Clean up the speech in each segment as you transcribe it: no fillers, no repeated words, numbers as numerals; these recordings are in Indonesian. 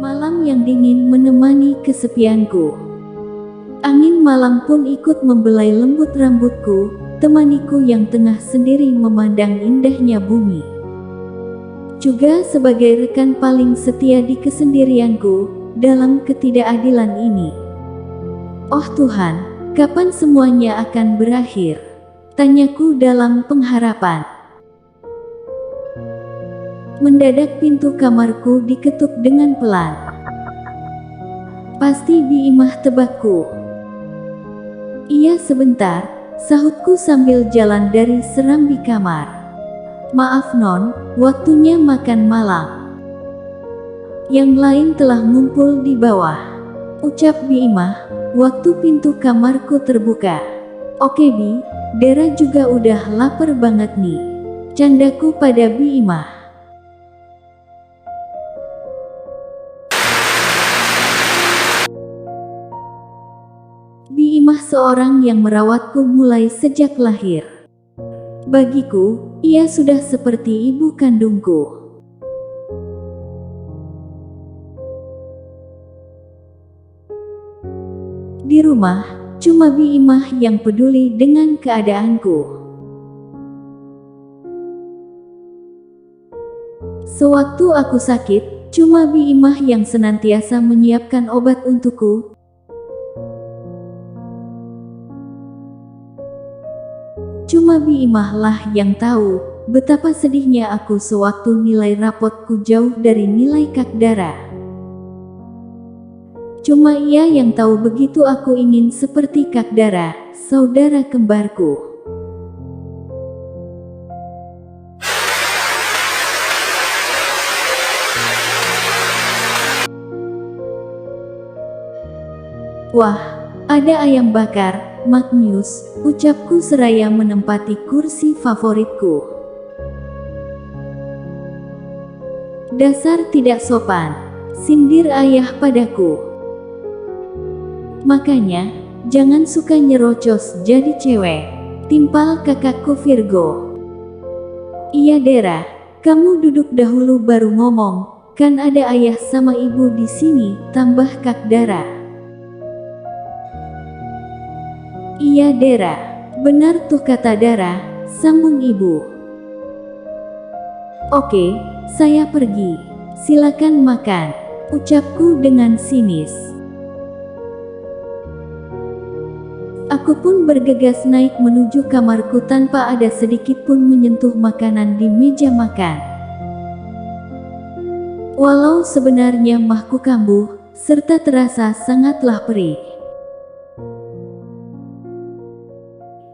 Malam yang dingin menemani kesepianku. Angin malam pun ikut membelai lembut rambutku, temaniku yang tengah sendiri memandang indahnya bumi. Juga sebagai rekan paling setia di kesendirianku, dalam ketidakadilan ini. Oh Tuhan, kapan semuanya akan berakhir? Tanyaku dalam pengharapan. Mendadak pintu kamarku diketuk dengan pelan. Pasti Bi Imah, tebakku. Iya sebentar, sahutku sambil jalan dari serambi kamar. Maaf non, waktunya makan malam. Yang lain telah ngumpul di bawah. Ucap Bi Imah, waktu pintu kamarku terbuka. Oke Bi, Dera juga udah lapar banget nih. Candaku pada Bi Imah. Bi Imah seorang yang merawatku mulai sejak lahir. Bagiku, ia sudah seperti ibu kandungku. Di rumah, cuma Bi Imah yang peduli dengan keadaanku. Sewaktu aku sakit, cuma Bi Imah yang senantiasa menyiapkan obat untukku. Cuma Bi Imah lah yang tahu betapa sedihnya aku sewaktu nilai rapotku jauh dari nilai Kak Dara. Cuma ia yang tahu begitu aku ingin seperti Kak Dara, saudara kembarku. Wah, ada ayam bakar, Magnus, ucapku seraya menempati kursi favoritku. Dasar tidak sopan, sindir ayah padaku. Makanya, jangan suka nyerocos jadi cewek, timpal kakakku Virgo. Iya Dera, kamu duduk dahulu baru ngomong, kan ada ayah sama ibu di sini, tambah Kak Dara. Iya Dera, benar tuh kata Dara, sambung ibu. Oke, saya pergi. Silakan makan, ucapku dengan sinis. Aku pun bergegas naik menuju kamarku tanpa ada sedikit pun menyentuh makanan di meja makan. Walau sebenarnya mahku kambuh, serta terasa sangatlah perih.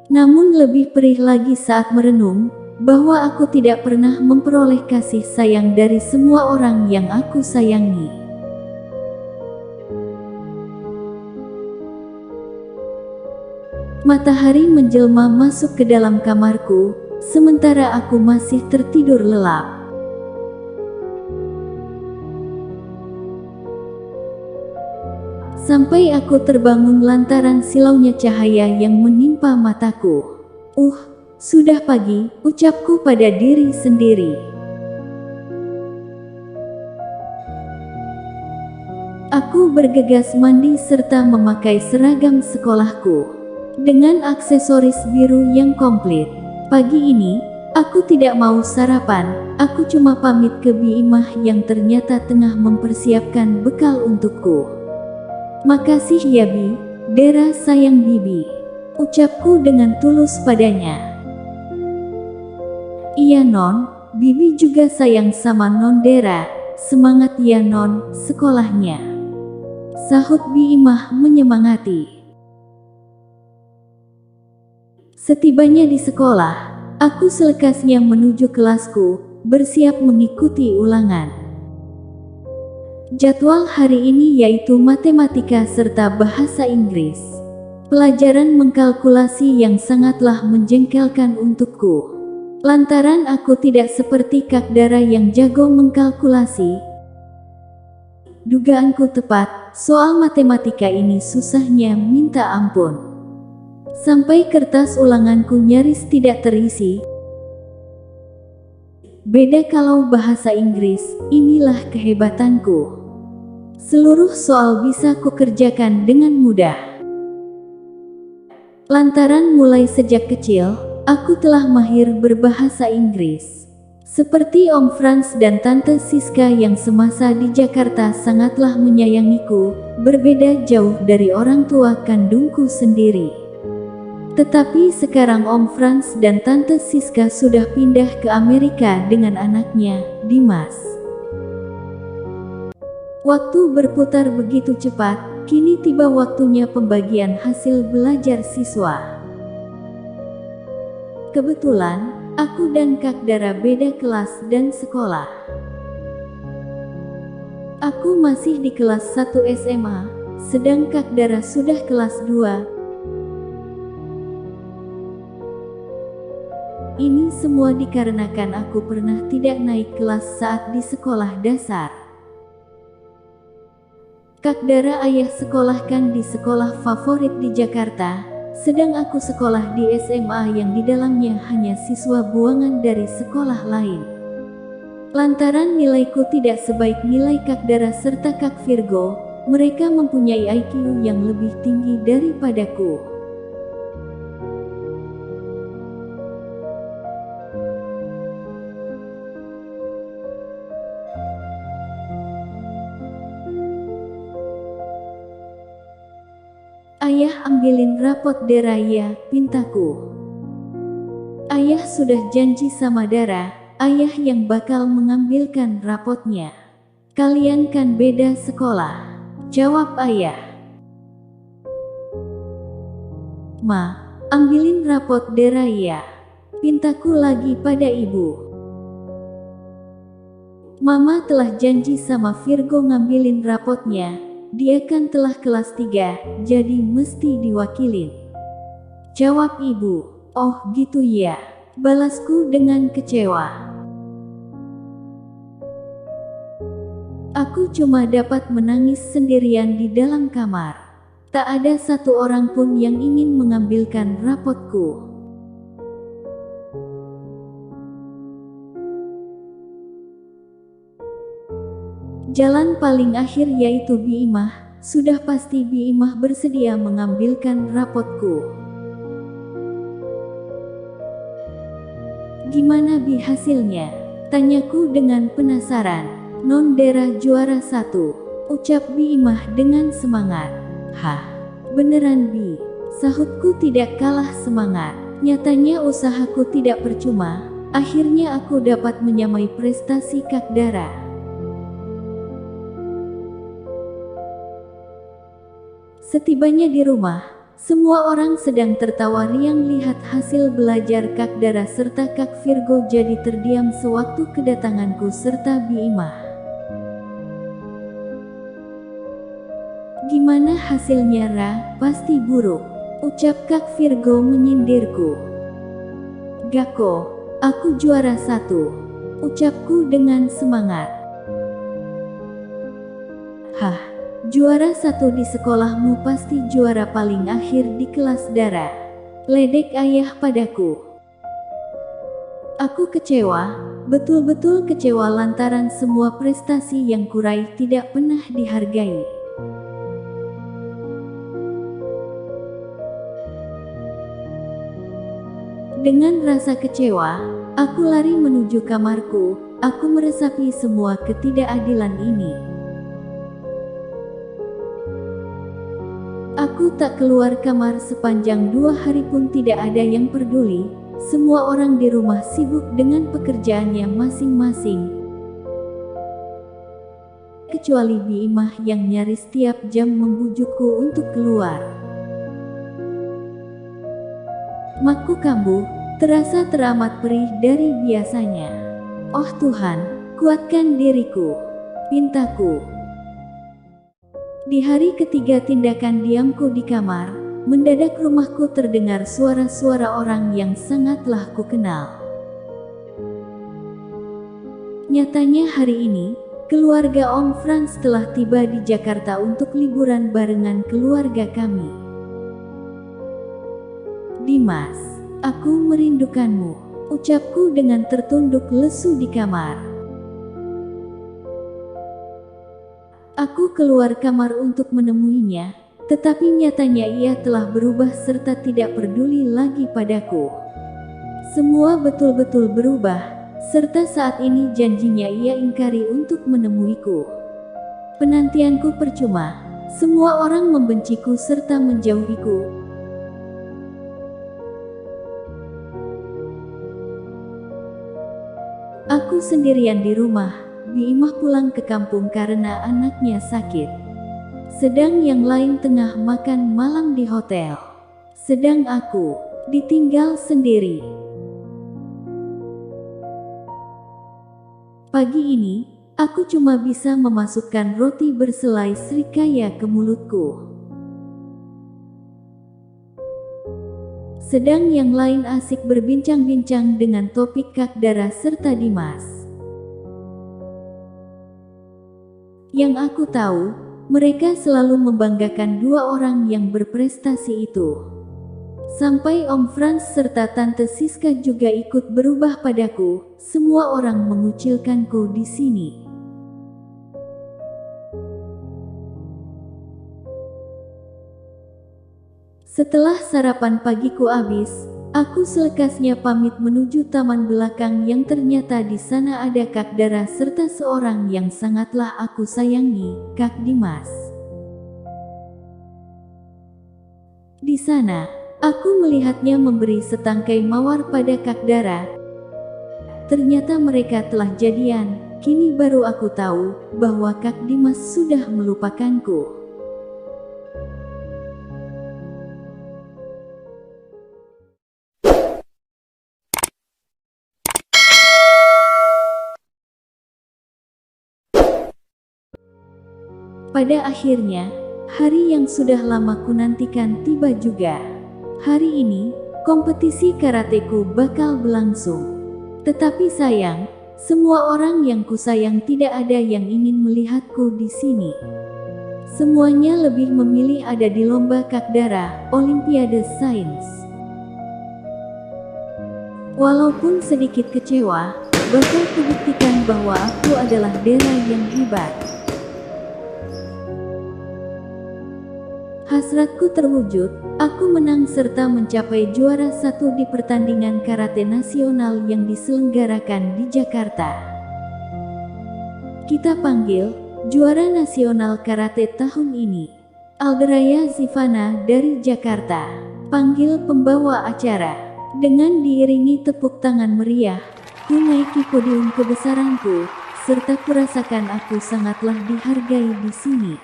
Namun lebih perih lagi saat merenung, bahwa aku tidak pernah memperoleh kasih sayang dari semua orang yang aku sayangi. Matahari menjelma masuk ke dalam kamarku, sementara aku masih tertidur lelap. Sampai aku terbangun lantaran silaunya cahaya yang menimpa mataku. Sudah pagi, ucapku pada diri sendiri. Aku bergegas mandi serta memakai seragam sekolahku. Dengan aksesoris biru yang komplit. Pagi ini, aku tidak mau sarapan, aku cuma pamit ke Bi Imah yang ternyata tengah mempersiapkan bekal untukku. Makasih ya Bi, Dera sayang Bibi, ucapku dengan tulus padanya. Iya non, Bibi juga sayang sama non Dera, semangat ya non, sekolahnya. Sahut Bi Imah menyemangati. Setibanya di sekolah, aku selekasnya menuju kelasku, bersiap mengikuti ulangan. Jadwal hari ini yaitu matematika serta bahasa Inggris. Pelajaran mengkalkulasi yang sangatlah menjengkelkan untukku. Lantaran aku tidak seperti Kak Dara yang jago mengkalkulasi. Dugaanku tepat, soal matematika ini susahnya minta ampun. Sampai kertas ulanganku nyaris tidak terisi. Beda kalau bahasa Inggris, inilah kehebatanku. Seluruh soal bisa kukerjakan dengan mudah. Lantaran mulai sejak kecil, aku telah mahir berbahasa Inggris. Seperti Om Frans dan Tante Siska yang semasa di Jakarta sangatlah menyayangiku, berbeda jauh dari orang tua kandungku sendiri. Tetapi sekarang Om Frans dan Tante Siska sudah pindah ke Amerika dengan anaknya, Dimas. Waktu berputar begitu cepat, kini tiba waktunya pembagian hasil belajar siswa. Kebetulan, aku dan Kak Dara beda kelas dan sekolah. Aku masih di kelas 1 SMA, sedang Kak Dara sudah kelas 2. Ini semua dikarenakan aku pernah tidak naik kelas saat di sekolah dasar. Kak Dara ayah sekolahkan di sekolah favorit di Jakarta, sedang aku sekolah di SMA yang di dalamnya hanya siswa buangan dari sekolah lain. Lantaran nilaiku tidak sebaik nilai Kak Dara serta Kak Virgo, mereka mempunyai IQ yang lebih tinggi daripadaku. Ayah ambilin rapot Dara ya, pintaku. Ayah sudah janji sama Dara, ayah yang bakal mengambilkan rapotnya. Kalian kan beda sekolah, jawab ayah. Ma, ambilin rapot Dara ya, pintaku lagi pada ibu. Mama telah janji sama Virgo ngambilin rapotnya. Dia kan telah kelas 3, jadi mesti diwakilin. Jawab ibu. Oh gitu ya, balasku dengan kecewa. Aku cuma dapat menangis sendirian di dalam kamar. Tak ada satu orang pun yang ingin mengambilkan rapotku. Jalan paling akhir yaitu Bi Imah, sudah pasti Bi Imah bersedia mengambilkan rapotku. Gimana Bi hasilnya? Tanyaku dengan penasaran. Non Dara juara 1, ucap Bi Imah dengan semangat. Hah, beneran Bi? Sahutku tidak kalah semangat. Nyatanya usahaku tidak percuma, akhirnya aku dapat menyamai prestasi Kak Dara. Setibanya di rumah, semua orang sedang tertawa riang lihat hasil belajar Kak Dara serta Kak Virgo jadi terdiam sewaktu kedatanganku serta Bi Imah. Gimana hasilnya Ra? Pasti buruk, ucap Kak Virgo menyindirku. Gako, aku juara 1, ucapku dengan semangat. Hah? Juara 1 di sekolahmu pasti juara paling akhir di kelas Dara. Ledek ayah padaku. Aku kecewa, betul-betul kecewa lantaran semua prestasi yang kuraih tidak pernah dihargai. Dengan rasa kecewa, aku lari menuju kamarku, aku meresapi semua ketidakadilan ini. Aku tak keluar kamar sepanjang 2 hari pun tidak ada yang peduli, semua orang di rumah sibuk dengan pekerjaannya masing-masing. Kecuali Bi Imah yang nyaris tiap jam membujukku untuk keluar. Makku kambuh, terasa teramat perih dari biasanya. Oh Tuhan, kuatkan diriku, pintaku. Di hari ketiga tindakan diamku di kamar, mendadak rumahku terdengar suara-suara orang yang sangatlah kukenal. Nyatanya hari ini, keluarga Om Franz telah tiba di Jakarta untuk liburan barengan keluarga kami. Dimas, aku merindukanmu, ucapku dengan tertunduk lesu di kamar. Aku keluar kamar untuk menemuinya, tetapi nyatanya ia telah berubah serta tidak peduli lagi padaku. Semua betul-betul berubah. Serta saat ini janjinya ia ingkari untuk menemuiku. Penantianku percuma, semua orang membenciku serta menjauhiku. Aku sendirian di rumah, Bimah pulang ke kampung karena anaknya sakit. Sedang yang lain tengah makan malam di hotel. Sedang aku ditinggal sendiri. Pagi ini, aku cuma bisa memasukkan roti berselai srikaya ke mulutku. Sedang yang lain asik berbincang-bincang dengan topik Kak Dara serta Dimas. Yang aku tahu, mereka selalu membanggakan dua orang yang berprestasi itu. Sampai Om Franz serta Tante Siska juga ikut berubah padaku, semua orang mengucilkanku di sini. Setelah sarapan pagiku habis, aku selekasnya pamit menuju taman belakang yang ternyata di sana ada Kak Dara serta seorang yang sangatlah aku sayangi, Kak Dimas. Di sana, aku melihatnya memberi setangkai mawar pada Kak Dara. Ternyata mereka telah jadian. Kini baru aku tahu bahwa Kak Dimas sudah melupakanku. Pada akhirnya, hari yang sudah lama kunantikan tiba juga. Hari ini, kompetisi karateku bakal berlangsung. Tetapi sayang, semua orang yang kusayang tidak ada yang ingin melihatku di sini. Semuanya lebih memilih ada di lomba Kak Dara, Olimpiade Sains. Walaupun sedikit kecewa, bakal kubuktikan bahwa aku adalah Dara yang hebat. Hasratku terwujud, aku menang serta mencapai juara 1 di pertandingan karate nasional yang diselenggarakan di Jakarta. Kita panggil, juara nasional karate tahun ini, Alderaya Zivana dari Jakarta. Panggil pembawa acara. Dengan diiringi tepuk tangan meriah, ku naiki podium kebesaranku, serta kurasakan aku sangatlah dihargai di sini.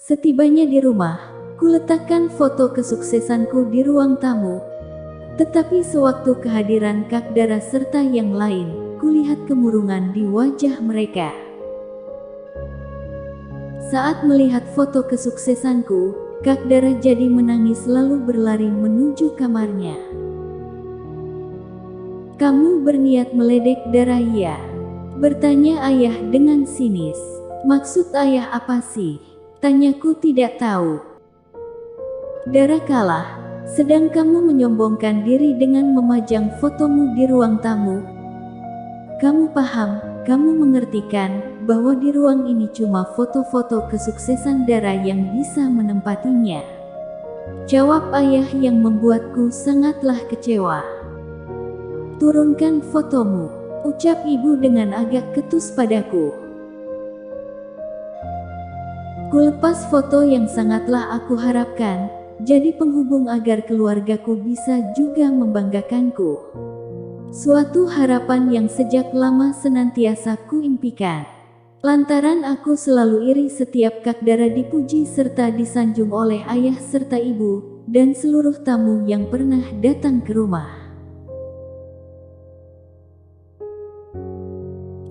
Setibanya di rumah, kuletakkan foto kesuksesanku di ruang tamu. Tetapi sewaktu kehadiran Kak Dara serta yang lain, kulihat kemurungan di wajah mereka. Saat melihat foto kesuksesanku, Kak Dara jadi menangis lalu berlari menuju kamarnya. "Kamu berniat meledek Dara ya?" bertanya ayah dengan sinis. "Maksud ayah apa sih?" tanyaku tidak tahu. "Dara kalah, sedang kamu menyombongkan diri dengan memajang fotomu di ruang tamu. Kamu paham, kamu mengertikan, bahwa di ruang ini cuma foto-foto kesuksesan Dara yang bisa menempatinya?" jawab ayah yang membuatku sangatlah kecewa. "Turunkan fotomu," ucap ibu dengan agak ketus padaku. Kulepas foto yang sangatlah aku harapkan, jadi penghubung agar keluargaku bisa juga membanggakanku. Suatu harapan yang sejak lama senantiasa kuimpikan. Lantaran aku selalu iri setiap Kak Dara dipuji serta disanjung oleh ayah serta ibu, dan seluruh tamu yang pernah datang ke rumah.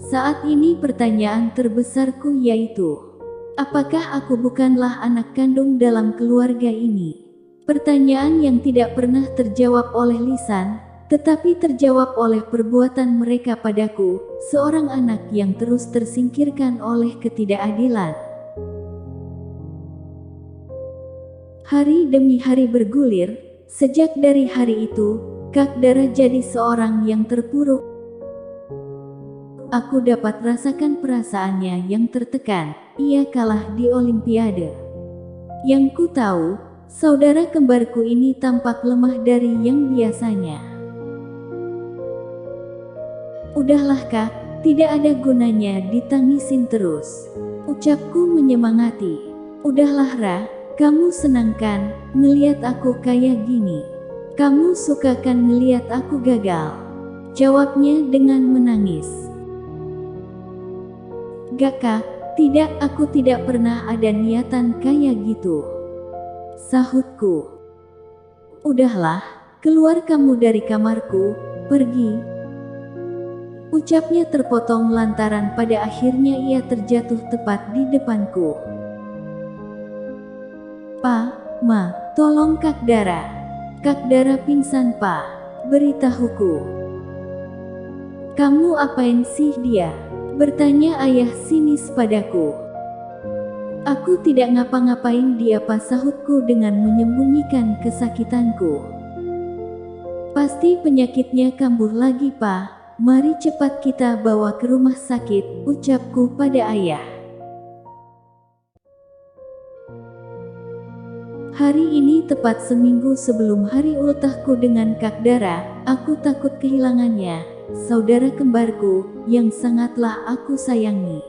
Saat ini pertanyaan terbesarku yaitu, apakah aku bukanlah anak kandung dalam keluarga ini? Pertanyaan yang tidak pernah terjawab oleh lisan, tetapi terjawab oleh perbuatan mereka padaku, seorang anak yang terus tersingkirkan oleh ketidakadilan. Hari demi hari bergulir, sejak dari hari itu, Kak Dara jadi seorang yang terpuruk. Aku dapat rasakan perasaannya yang tertekan, ia kalah di Olimpiade. Yang ku tahu, saudara kembarku ini tampak lemah dari yang biasanya. Udahlah Kak, tidak ada gunanya ditangisin terus. Ucapku menyemangati. Udahlah Ra, kamu senang kan ngeliat aku kayak gini? Kamu suka kan ngeliat aku gagal? Jawabnya dengan menangis. Gak Kak, tidak, aku tidak pernah ada niatan kayak gitu, sahutku. Udahlah, keluar kamu dari kamarku, pergi. Ucapnya terpotong lantaran pada akhirnya ia terjatuh tepat di depanku. Pa, Ma, tolong Kak Dara. Kak Dara pingsan Pa, beritahuku. Kamu apain sih dia? Bertanya ayah sinis padaku. Aku tidak ngapa-ngapain dia Pa, sahutku dengan menyembunyikan kesakitanku. Pasti penyakitnya kambuh lagi Pa. Mari cepat kita bawa ke rumah sakit, ucapku pada ayah. Hari ini tepat seminggu sebelum hari ultahku dengan Kak Dara, aku takut kehilangannya, saudara kembarku, yang sangatlah aku sayangi.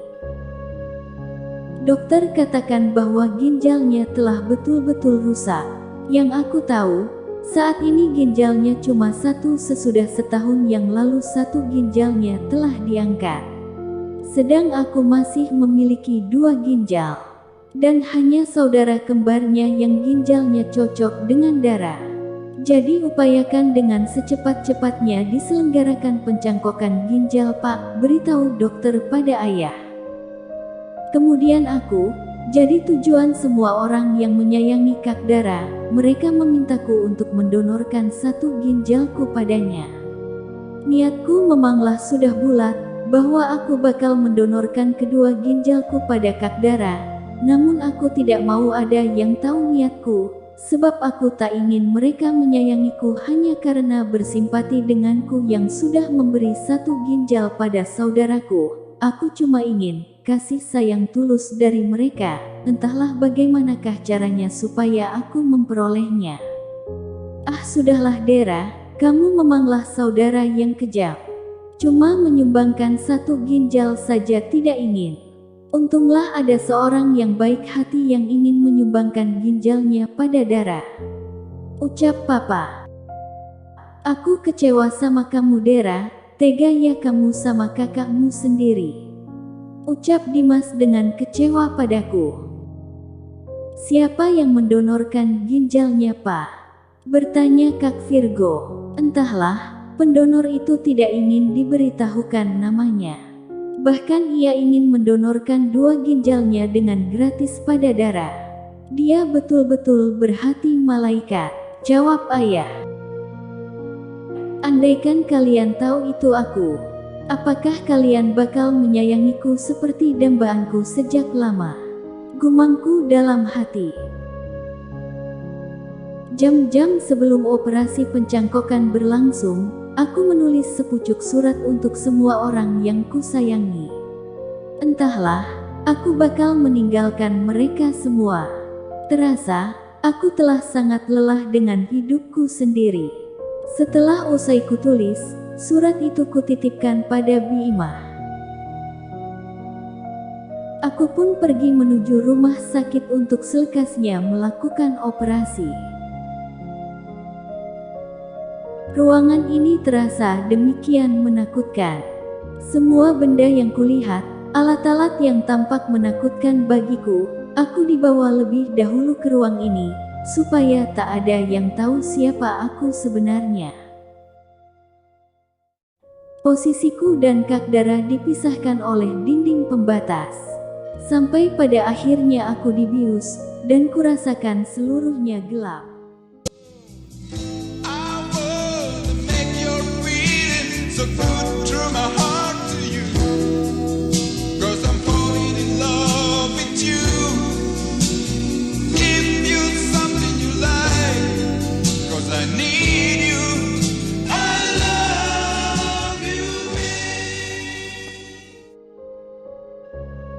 Dokter katakan bahwa ginjalnya telah betul-betul rusak. Yang aku tahu, saat ini ginjalnya cuma satu, sesudah setahun yang lalu satu ginjalnya telah diangkat. Sedang aku masih memiliki 2 ginjal. Dan hanya saudara kembarnya yang ginjalnya cocok dengan Dara. Jadi upayakan dengan secepat-cepatnya diselenggarakan pencangkokan ginjal Pak, beritahu dokter pada ayah. Kemudian aku, jadi tujuan semua orang yang menyayangi Kak Dara, mereka memintaku untuk mendonorkan 1 ginjalku padanya. Niatku memanglah sudah bulat, bahwa aku bakal mendonorkan kedua ginjalku pada Kak Dara, namun aku tidak mau ada yang tahu niatku, sebab aku tak ingin mereka menyayangiku hanya karena bersimpati denganku yang sudah memberi 1 ginjal pada saudaraku. Aku cuma ingin kasih sayang tulus dari mereka, entahlah bagaimanakah caranya supaya aku memperolehnya. Ah sudahlah Dara, kamu memanglah saudara yang kejam. Cuma menyumbangkan 1 ginjal saja tidak ingin. Untunglah ada seorang yang baik hati yang ingin menyumbangkan ginjalnya pada Dara. Ucap Papa. Aku kecewa sama kamu Dara, tega ya kamu sama kakakmu sendiri. Ucap Dimas dengan kecewa padaku. Siapa yang mendonorkan ginjalnya Pak? Bertanya Kak Virgo. Entahlah, pendonor itu tidak ingin diberitahukan namanya. Bahkan ia ingin mendonorkan 2 ginjalnya dengan gratis pada Dara. Dia betul-betul berhati malaikat, jawab ayah. Andaikan kalian tahu itu aku, apakah kalian bakal menyayangiku seperti dambaanku sejak lama? Gumamku dalam hati. Jam-jam sebelum operasi pencangkokan berlangsung, aku menulis sepucuk surat untuk semua orang yang kusayangi. Entahlah, aku bakal meninggalkan mereka semua. Terasa, aku telah sangat lelah dengan hidupku sendiri. Setelah usai kutulis, surat itu kutitipkan pada Bima. Aku pun pergi menuju rumah sakit untuk selekasnya melakukan operasi. Ruangan ini terasa demikian menakutkan. Semua benda yang kulihat, alat-alat yang tampak menakutkan bagiku, aku dibawa lebih dahulu ke ruang ini, supaya tak ada yang tahu siapa aku sebenarnya. Posisiku dan Kak Dara dipisahkan oleh dinding pembatas. Sampai pada akhirnya aku dibius, dan kurasakan seluruhnya gelap. I would make your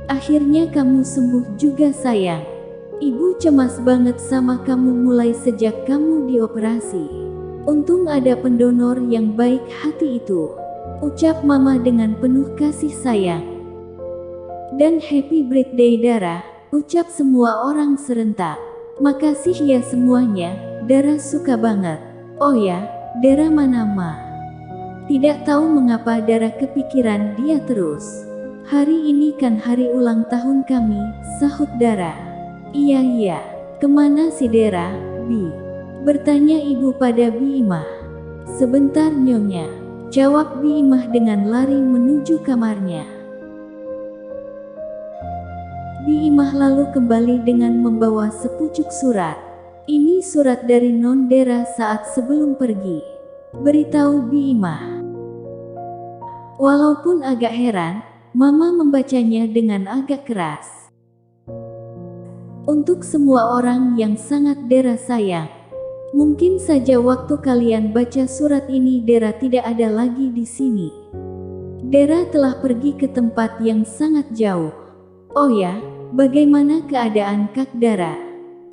Akhirnya kamu sembuh juga sayang. Ibu cemas banget sama kamu mulai sejak kamu dioperasi. Untung ada pendonor yang baik hati itu, ucap Mama dengan penuh kasih sayang. Dan happy birthday Dara, ucap semua orang serentak. Makasih ya semuanya, Dara suka banget. Oh ya, Dara mana Ma? Tidak tahu mengapa Dara kepikiran dia terus. Hari ini kan hari ulang tahun kami, sahut Dara. Iya, kemana si Dara, Bi? Bertanya ibu pada Bi Imah. Sebentar Nyonya, jawab Bi Imah dengan lari menuju kamarnya. Bi Imah lalu kembali dengan membawa sepucuk surat. Ini surat dari Non Dara saat sebelum pergi, beritahu Bi Imah. Walaupun agak heran, Mama membacanya dengan agak keras. Untuk semua orang yang sangat Dara sayang, mungkin saja waktu kalian baca surat ini Dara tidak ada lagi di sini. Dara telah pergi ke tempat yang sangat jauh. Oh ya, bagaimana keadaan Kak Dara?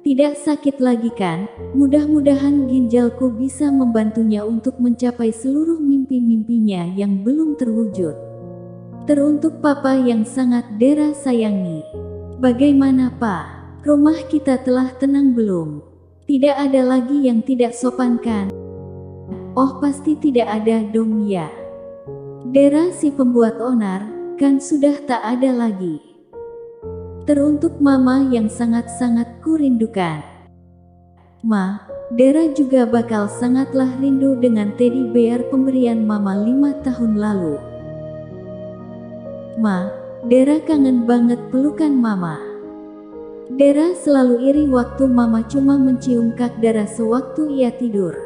Tidak sakit lagi kan? Mudah-mudahan ginjalku bisa membantunya untuk mencapai seluruh mimpi-mimpinya yang belum terwujud. Teruntuk Papa yang sangat Dara sayangi. Bagaimana Pak? Rumah kita telah tenang belum? Tidak ada lagi yang tidak sopan kan? Oh pasti tidak ada dong ya. Dara si pembuat onar, kan sudah tak ada lagi. Teruntuk Mama yang sangat-sangat kurindukan. Ma, Dara juga bakal sangatlah rindu dengan teddy bear pemberian Mama 5 tahun lalu. Ma, Dara kangen banget pelukan Mama. Dara selalu iri waktu Mama cuma mencium Kak Dara sewaktu ia tidur.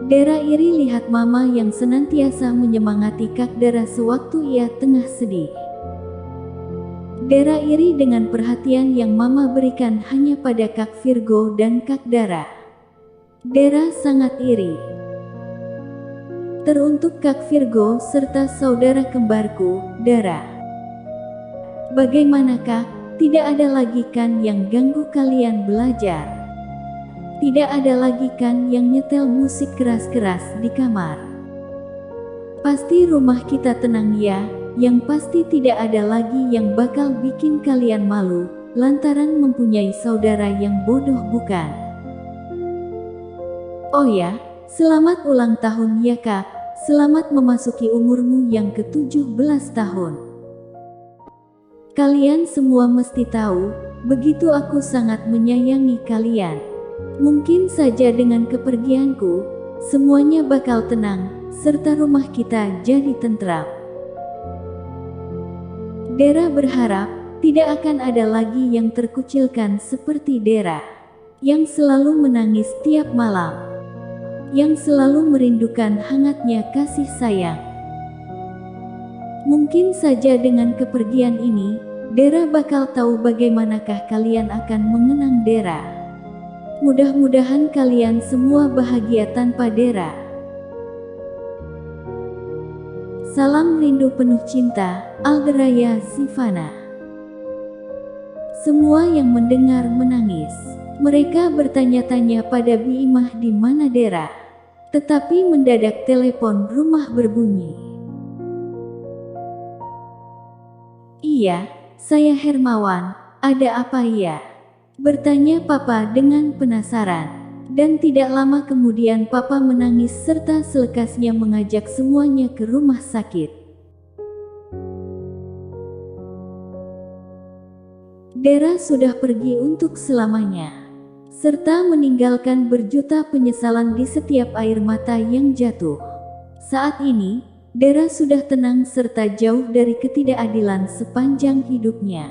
Dara iri lihat Mama yang senantiasa menyemangati Kak Dara sewaktu ia tengah sedih. Dara iri dengan perhatian yang Mama berikan hanya pada Kak Virgo dan Kak Dara. Dara sangat iri. Teruntuk Kak Virgo serta saudara kembarku, Dara. Bagaimana Kak? Tidak ada lagi kan yang ganggu kalian belajar? Tidak ada lagi kan yang nyetel musik keras-keras di kamar? Pasti rumah kita tenang ya, yang pasti tidak ada lagi yang bakal bikin kalian malu, lantaran mempunyai saudara yang bodoh bukan? Oh ya, selamat ulang tahun ya Kak, selamat memasuki umurmu yang ke-17 tahun. Kalian semua mesti tahu, begitu aku sangat menyayangi kalian. Mungkin saja dengan kepergianku, semuanya bakal tenang, serta rumah kita jadi tentram. Dara berharap, tidak akan ada lagi yang terkucilkan seperti Dara, yang selalu menangis tiap malam, yang selalu merindukan hangatnya kasih sayang. Mungkin saja dengan kepergian ini, Dara bakal tahu bagaimanakah kalian akan mengenang Dara. Mudah-mudahan kalian semua bahagia tanpa Dara. Salam rindu penuh cinta, Alderaya Zivana. Semua yang mendengar menangis. Mereka bertanya-tanya pada Bi Imah di mana Dara. Tetapi mendadak telepon rumah berbunyi. Iya, saya Hermawan, ada apa ya? Bertanya Papa dengan penasaran. Dan tidak lama kemudian Papa menangis serta selekasnya mengajak semuanya ke rumah sakit. Dara sudah pergi untuk selamanya, serta meninggalkan berjuta penyesalan di setiap air mata yang jatuh. Saat ini, Dara sudah tenang serta jauh dari ketidakadilan sepanjang hidupnya.